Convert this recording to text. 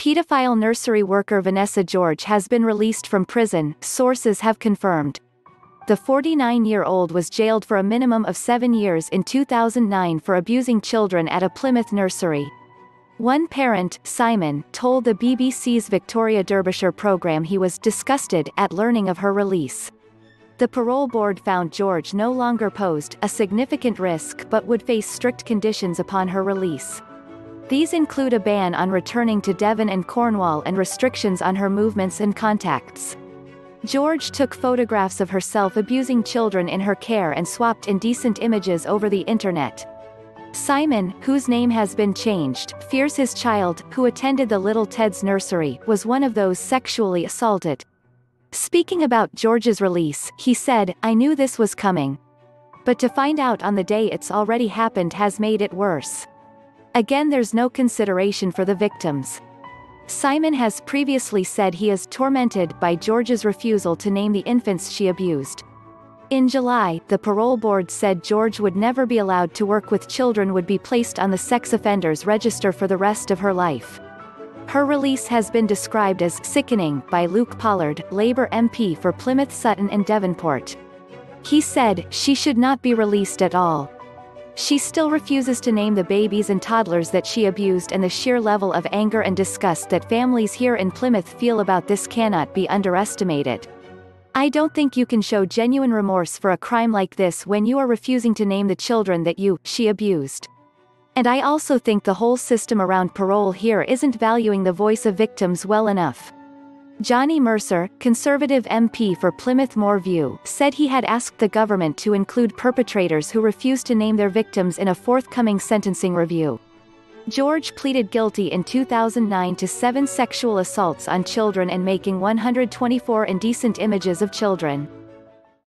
Pedophile nursery worker Vanessa George has been released from prison, sources have confirmed. The 49-year-old was jailed for a minimum of 7 years in 2009 for abusing children at a Plymouth nursery. One parent, Simon, told the BBC's Victoria Derbyshire programme he was disgusted at learning of her release. The parole board found George no longer posed a significant risk but would face strict conditions upon her release. These include a ban on returning to Devon and Cornwall and restrictions on her movements and contacts. George took photographs of herself abusing children in her care and swapped indecent images over the internet. Simon, whose name has been changed, fears his child, who attended the Little Ted's nursery, was one of those sexually assaulted. Speaking about George's release, he said, "I knew this was coming. But to find out on the day it's already happened has made it worse. Again, there's no consideration for the victims." Simon has previously said he is tormented by George's refusal to name the infants she abused. In July, the parole board said George would never be allowed to work with children, would be placed on the sex offenders register for the rest of her life. Her release has been described as sickening by Luke Pollard, Labour MP for Plymouth, Sutton and Devonport. He said, "She should not be released at all. She still refuses to name the babies and toddlers that she abused, and the sheer level of anger and disgust that families here in Plymouth feel about this cannot be underestimated. I don't think you can show genuine remorse for a crime like this when you are refusing to name the children that she abused. And I also think the whole system around parole here isn't valuing the voice of victims well enough." Johnny Mercer, Conservative MP for Plymouth Moorview, said he had asked the government to include perpetrators who refused to name their victims in a forthcoming sentencing review. George pleaded guilty in 2009 to 7 sexual assaults on children and making 124 indecent images of children.